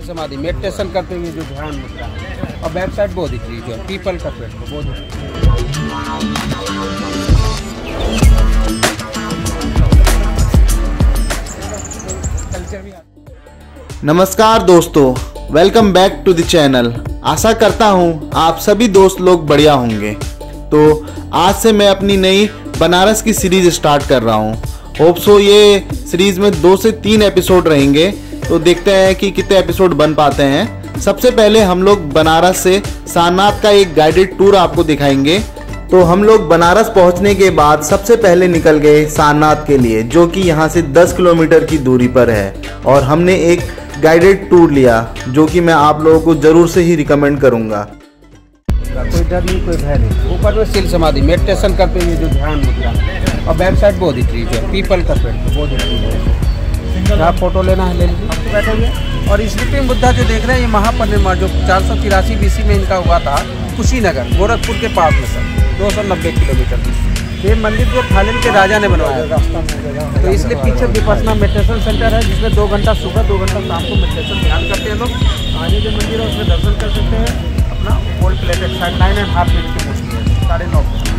समाधि मेडिटेशन करते हुए जो ध्यान मुद्रा है, और बैक साइड वो दिख रही है जो पीपल का पेड़ वो दिख रही है। नमस्कार दोस्तों, welcome back to the channel. आशा करता हूँ आप सभी दोस्त लोग बढ़िया होंगे। तो आज से मैं अपनी नई बनारस की सीरीज स्टार्ट कर रहा हूँ। होप सो ये सीरीज में 2 से 3 एपिसोड रहेंगे, तो देखते हैं कि कितने एपिसोड बन पाते हैं। सबसे पहले हम लोग बनारस से सारनाथ का एक गाइडेड टूर आपको दिखाएंगे। तो हम लोग बनारस पहुंचने के बाद सबसे पहले निकल गए सारनाथ के लिए, जो कि यहाँ से 10 किलोमीटर की दूरी पर है, और हमने एक गाइडेड टूर लिया जो कि मैं आप लोगों को जरूर से ही रिकमेंड करूँगा। कोई डर नहीं, कोई भय नहीं। ऊपर में शील समाधि मेडिटेशन करते हुए जो ध्यान मुद्रा है, और बैक साइड वो दिख रही है पीपल का पेड़ वो दिख रही है। आप फोटो लेना है ले लीजिए, बैठे हुए। और स्लीपिंग बुद्धा जो देख रहे हैं ये महापरिनिर्वाण जो 483 BC में इनका हुआ था कुशीनगर गोरखपुर के पास में सर 290 किलोमीटर। ये मंदिर जो थाईलैंड के राजा ने बनवाया, तो इसलिए पीछे विपश्यना मेडिटेशन सेंटर है जिसमें 2 घंटा सुबह 2 घंटा शाम को मेडिटेशन ध्यान करते हैं लोग। आगे जो मंदिर है उसमें दर्शन कर सकते हैं। अपना गोल्ड प्लेटेड 9.5 फीट की मूर्ति है, 9.5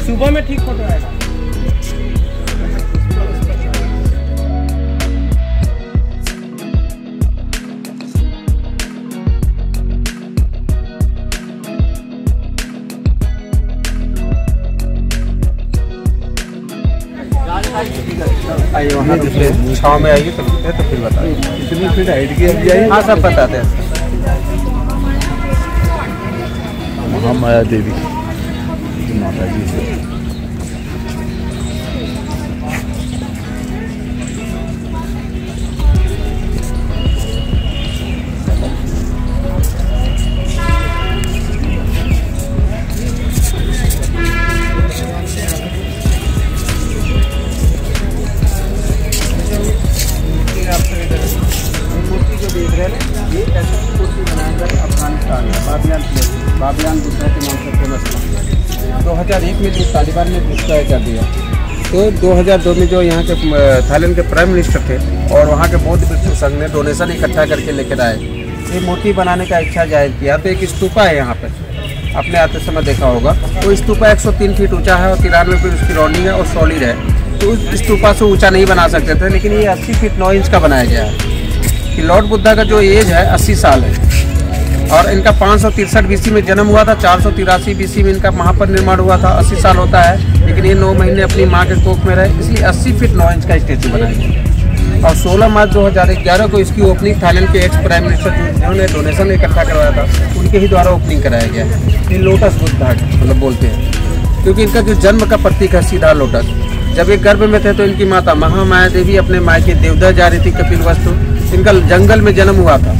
सुबह में ठीक फोटो आएगा। आइए वहाँ छाँव में आइए तो फिर बताइए कितनी फीट हाइट की है। हाँ सब बताते हैं। महामाया देवी माता जी से बाबियान बुद्धा के नाम से फेमस था। 2001 में जो तालिबान ने डिस्ट्रॉय कर दिया, तो 2002 में जो यहाँ के थाईलैंड के प्राइम मिनिस्टर थे और वहाँ के बौद्ध भिक्षु संघ ने डोनेशन इकट्ठा करके लेकर आए, ये मूर्ति बनाने का इच्छा जाहिर किया। तो एक स्तूपा है यहाँ पर, आपने आते समय देखा होगा। तो स्तूपा 103 फीट ऊँचा है और 93 फीट उसकी राउंडिंग है और सॉलिड है। तो उस स्तूपा से ऊँचा नहीं बना सकते थे, लेकिन ये 80 फीट 9 इंच का बनाया गया है। कि लॉर्ड बुद्धा का जो एज है 80 साल है, और इनका 563 BC में जन्म हुआ था। 483 BC में इनका महापरिनिर्वाण हुआ था। 80 साल होता है, लेकिन ये 9 महीने अपनी माँ के कोख में रहे, इसलिए 80 फीट 9 इंच का स्टेचू बनाया गया। और 16 मार्च 2011 को इसकी ओपनिंग थाईलैंड के एक्स प्राइम मिनिस्टर जिन्होंने डोनेशन इकट्ठा करवाया था, उनके ही द्वारा ओपनिंग कराया गया है। ये लोटस बुद्धा मतलब बोलते हैं, क्योंकि इनका जो जन्म का प्रतीक है सीधा लोटस। जब ये गर्भ में थे तो इनकी माता महामाया देवी अपने मायके देवदा जा रही थी कपिलवस्तु। इनका जंगल में जन्म हुआ था।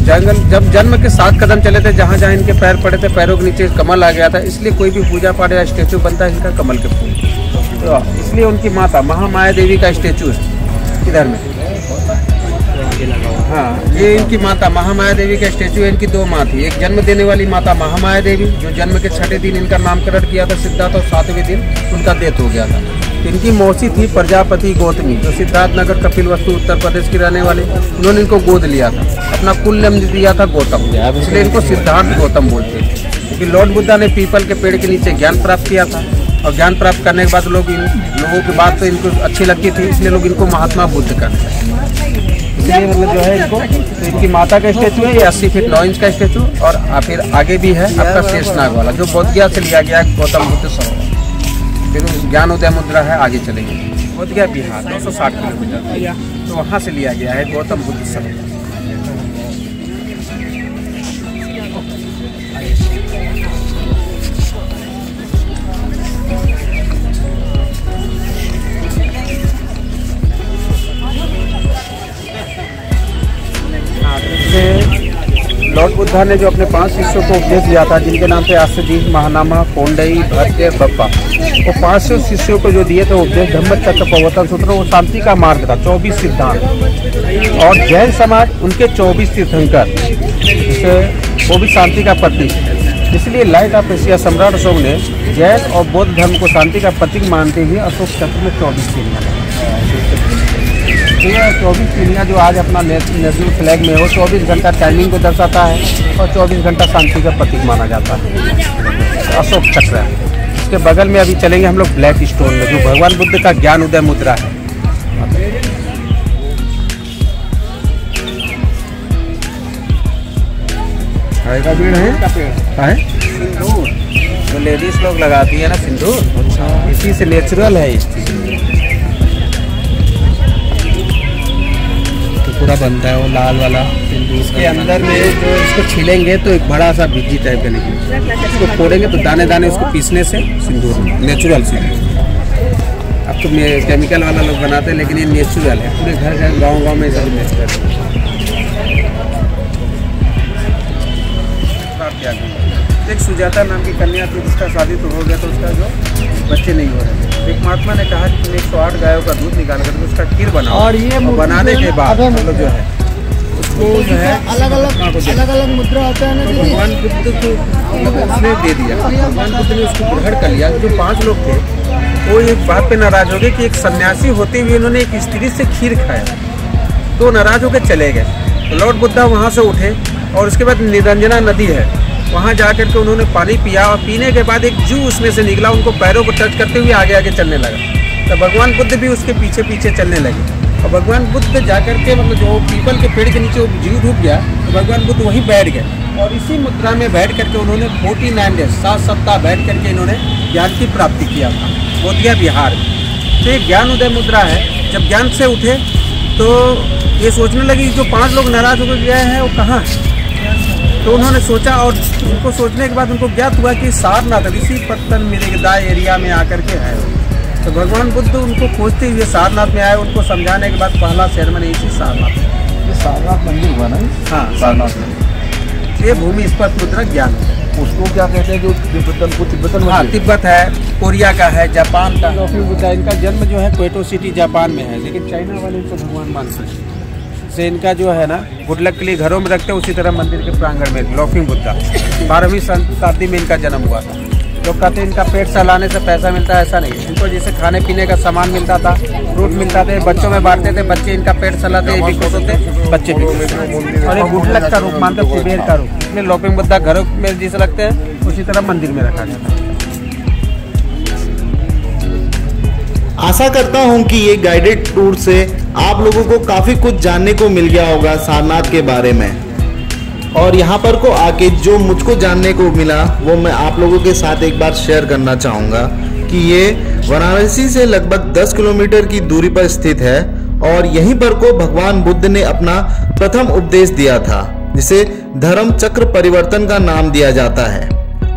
जब जन्म के 7 कदम चले थे, जहाँ जहाँ इनके पैर पड़े थे पैरों के नीचे कमल आ गया था, इसलिए कोई भी पूजा पाठ या स्टेचू बनता है इनका कमल के फूल, तो इसलिए उनकी माता महामाया देवी का स्टेचू है इधर में। हाँ, ये इनकी माता महामाया देवी का स्टेचू है। इनकी 2 माँ थी, एक जन्म देने वाली माता महामाया देवी जो जन्म के 6ठे दिन इनका नामकरण किया था सिद्धार्थ, और 7वें दिन उनका डेथ हो गया था। इनकी मौसी थी प्रजापति गौतमी जो सिद्धार्थनगर कपिलवस्तु उत्तर प्रदेश की रहने वाले। उन्होंने इनको गोद लिया था, अपना कुल नाम दिया था गौतम, इसलिए इनको सिद्धार्थ गौतम बोलते हैं। क्योंकि लॉर्ड बुद्धा ने पीपल के पेड़ के नीचे ज्ञान प्राप्त किया था, और ज्ञान प्राप्त करने के बाद लोगों की बात तो इनको अच्छी लगती थी, इसलिए लोग इनको महात्मा बुद्ध कहते हैं। इसलिए मतलब जो है इनको, तो इनकी माता का स्टेचू है ये 80 फीट 9 इंच का स्टेचू। और फिर आगे भी है आपका शेषनाग वाला जो बोधगया से लिया गया है, गौतम बुद्ध सरोवर। फिर ज्ञानोदय मुद्रा है, आगे चलेंगे। बोधगया बिहार 260 किलोमीटर, तो वहाँ से लिया गया है गौतम बुद्ध सरोवर। लॉर्ड बुद्धा ने जो अपने 5 शिष्यों को उपदेश दिया था, जिनके नाम थे आस्तिक, महानामा, कोंडई, भट्ट, बप्पा, वो 500 शिष्यों को जो दिए थे उपदेश धम्मचक्र प्रवर्तन सूत्र, वो शांति का मार्ग था, 24 सिद्धांत। और जैन समाज उनके 24 तीर्थंकर, वो भी शांति का प्रतीक। इसलिए लाइट ऑफ एशिया सम्राट अशोक ने जैन और बौद्ध धर्म को शांति का प्रतीक मानते हुए अशोक चक्र में 24 तीनियाँ। 24 तीनियाँ जो आज अपना नेशनल फ्लैग में हो, 24 घंटा टाइमिंग को दर्शाता है और 24 घंटा शांति का प्रतीक माना जाता है। अशोक चक्र है। इसके बगल में अभी चलेंगे हम लोग ब्लैक स्टोन में, जो भगवान बुद्ध का ज्ञान उदय मुद्रा है। का पेड़ है सिंदूर, तो लेडीज लोग लगाती है ना सिंदूर। अच्छा, इसी से नेचुरल है। इस पूरा बनता है वो लाल वाला सिंदूर। इसके अंदर में जो इसको छिलेंगे तो एक बड़ा सा बिज्जी टाइप का निकलेगा। इसको फोड़ेंगे तो दाने दाने उसको पीसने से सिंदूर, नेचुरल सिंदूर। अब तो केमिकल वाला लोग बनाते हैं, लेकिन ये नेचुरल है। पूरे घर घर गाँव में सब नेचुरल है। एक सुजाता नाम की कन्या थी, जिसका शादी तो हो गया, तो उसका जो बच्चे नहीं हो रहे। एक महात्मा ने कहा कि तुम 108 गायों का दूध निकाल कर उसका खीर बनाओ, और ये बनाने के बाद मतलब जो है उसको जो है अलग अलग मुद्रा होता है ना, तो भगवान बुद्ध को मतलब उसने दे दिया। भगवान बुद्ध ने उसको ग्रहण कर लिया। जो 5 लोग थे वो एक बात पे नाराज हो गए कि एक सन्यासी होते हुए इन्होंने एक स्त्री से खीर खाया, तो नाराज होकर चले गए। तो लॉर्ड बुद्धा वहाँ से उठे और उसके बाद निरंजना नदी है, वहाँ जाकर के उन्होंने पानी पिया, और पीने के बाद एक जू उसमें से निकला, उनको पैरों को टच करते हुए आगे आगे चलने लगा। तो भगवान बुद्ध भी उसके पीछे पीछे चलने लगे। और भगवान बुद्ध जाकर के मतलब जो पीपल के पेड़ के नीचे वो जू डूब गया, तो भगवान बुद्ध वहीं बैठ गए, और इसी मुद्रा में बैठ करके उन्होंने 49 डेज 7 सप्ताह बैठ करके इन्होंने ज्ञान की प्राप्ति किया था बोधिया विहार में। तो ये ज्ञान उदय मुद्रा है। जब ज्ञान से उठे तो ये सोचने लगी जो 5 लोग नाराज होकर गए हैं वो कहाँ है। तो उन्होंने सोचा, और उनको सोचने के बाद उनको ज्ञात हुआ कि सारनाथ ऋषि पत्तन मिर्गदाय एरिया में आकर के है। तो भगवान बुद्ध उनको खोजते हुए सारनाथ में आए। उनको समझाने के बाद पहला सेरेमनी इसी सारनाथ में। ये सारनाथ मंदिर हुआ ना? हाँ, सारनाथ मंदिर। ये भूमि स्पर्श मुद्रा ज्ञान है। उसको क्या कहते हैं जो तिब्बतन? हाँ, तिब्बत है, कोरिया का है, जापान का। लॉकिंग बुद्धा इनका जन्म जो है क्योटो सिटी जापान में है, लेकिन चाइना वाले इनको भगवान मानते हैं। से इनका जो है ना गुड लक के लिए घरों में रखते हैं, उसी तरह मंदिर के प्रांगण में लॉकिंग बुद्धा 12वीं शताब्दी में इनका जन्म हुआ था। लोग कहते हैं इनका पेट सहलाने से पैसा मिलता है, ऐसा नहीं है। इनको जैसे खाने पीने का सामान मिलता था, फ्रूट मिलता था, बच्चों में बांटते थे, बच्चे इनका पेट सहलाते, ये भी खुश होते, बच्चे भी खुश होते। और ये गुड लक का रूप मानते, कुबेर का रूप। इसलिए लॉकिंग बुद्धा घरों में जैसे लगते हैं, उसी तरह मंदिर में रखा जाता है। आशा करता हूं कि ये गाइडेड टूर से आप लोगों को काफ़ी कुछ जानने को मिल गया होगा सारनाथ के बारे में। और यहाँ पर को आके जो मुझको जानने को मिला वो मैं आप लोगों के साथ एक बार शेयर करना चाहूँगा कि ये वाराणसी से लगभग 10 किलोमीटर की दूरी पर स्थित है, और यहीं पर को भगवान बुद्ध ने अपना प्रथम उपदेश दिया था, जिसे धर्म चक्र परिवर्तन का नाम दिया जाता है,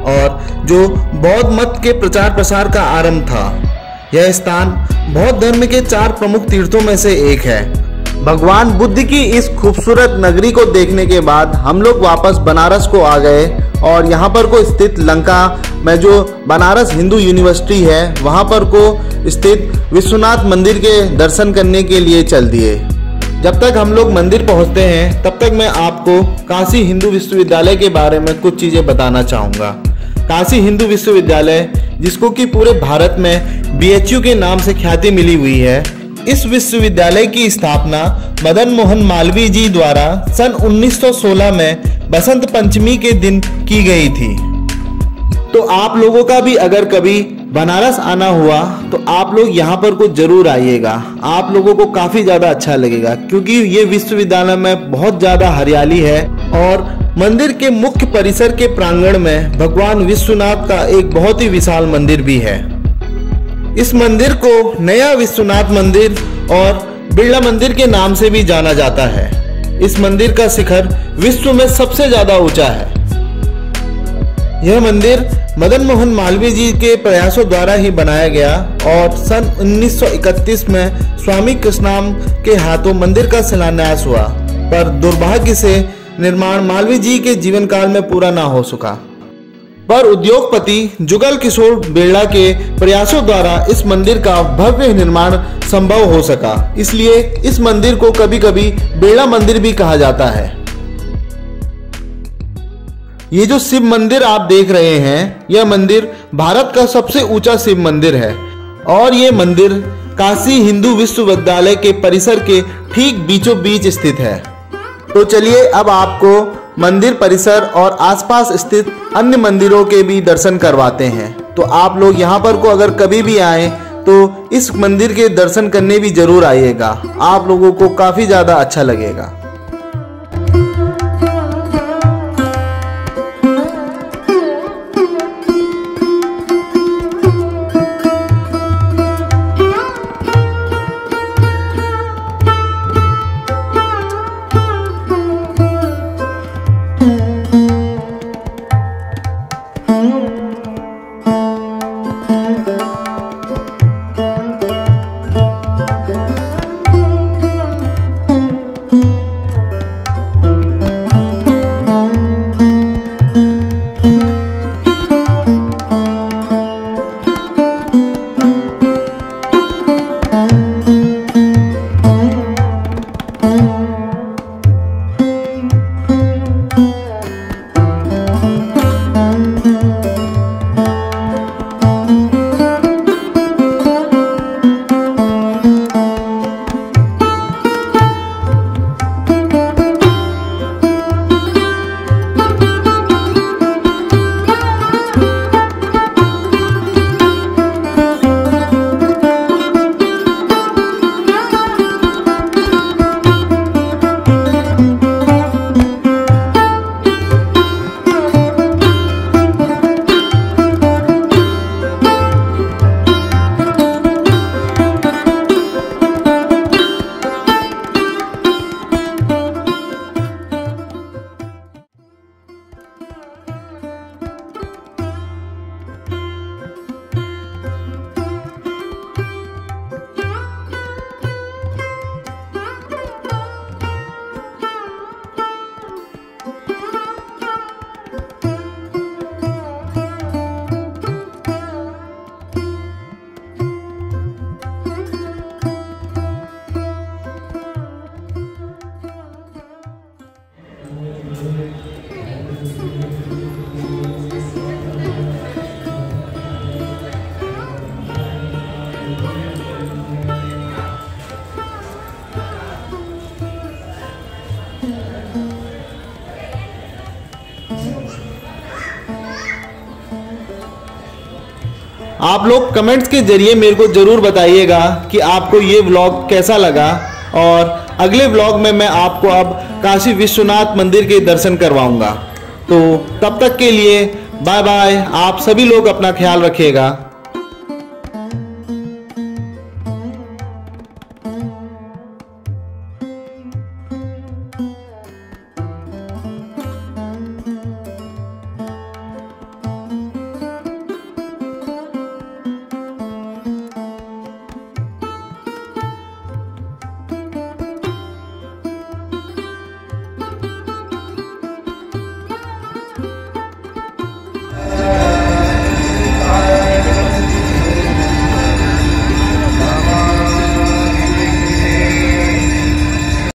और जो बौद्ध मत के प्रचार प्रसार का आरंभ था। यह स्थान बौद्ध धर्म के 4 प्रमुख तीर्थों में से एक है। भगवान बुद्ध की इस खूबसूरत नगरी को देखने के बाद हम लोग वापस बनारस को आ गए, और यहाँ पर को स्थित लंका में जो बनारस हिंदू यूनिवर्सिटी है वहाँ पर को स्थित विश्वनाथ मंदिर के दर्शन करने के लिए चल दिए। जब तक हम लोग मंदिर पहुँचते हैं तब तक मैं आपको काशी हिंदू विश्वविद्यालय के बारे में कुछ चीज़ें बताना चाहूँगा। काशी हिंदू विश्वविद्यालय, जिसको कि पूरे भारत में BHU के नाम से ख्याति मिली हुई है, इस विश्वविद्यालय की स्थापना मदन मोहन मालवीय जी द्वारा सन 1916 में बसंत पंचमी के दिन की गई थी। तो आप लोगों का भी अगर कभी बनारस आना हुआ तो आप लोग यहाँ पर को जरूर आइएगा। आप लोगों को काफ़ी ज़्यादा अच्छा लगेगा, क्योंकि ये विश्वविद्यालय में बहुत ज़्यादा हरियाली है, और मंदिर के मुख्य परिसर के प्रांगण में भगवान विश्वनाथ का एक बहुत ही विशाल मंदिर भी है। इस मंदिर को नया विश्वनाथ मंदिर और बिरला मंदिर के नाम से भी जाना जाता है। इस मंदिर का शिखर विश्व में सबसे ज्यादा ऊंचा है। यह मंदिर मदन मोहन मालवीय जी के प्रयासों द्वारा ही बनाया गया, और सन 1931 में स्वामी कृष्णाम के हाथों मंदिर का शिलान्यास हुआ, पर दुर्भाग्य से निर्माण मालवीय जी के जीवन काल में पूरा ना हो सका, पर उद्योगपति जुगल किशोर बेड़ा के प्रयासों द्वारा इस मंदिर का भव्य निर्माण संभव हो सका। इसलिए इस मंदिर को कभी कभी बेड़ा मंदिर भी कहा जाता है। ये जो शिव मंदिर आप देख रहे हैं, यह मंदिर भारत का सबसे ऊंचा शिव मंदिर है और ये मंदिर काशी हिंदू विश्वविद्यालय के परिसर के ठीक बीचों बीच स्थित है। तो चलिए अब आपको मंदिर परिसर और आसपास स्थित अन्य मंदिरों के भी दर्शन करवाते हैं। तो आप लोग यहाँ पर को अगर कभी भी आए तो इस मंदिर के दर्शन करने भी जरूर आइएगा, आप लोगों को काफी ज्यादा अच्छा लगेगा। आप लोग कमेंट्स के जरिए मेरे को ज़रूर बताइएगा कि आपको ये व्लॉग कैसा लगा, और अगले व्लॉग में मैं आपको अब काशी विश्वनाथ मंदिर के दर्शन करवाऊंगा। तो तब तक के लिए बाय बाय। आप सभी लोग अपना ख्याल रखिएगा।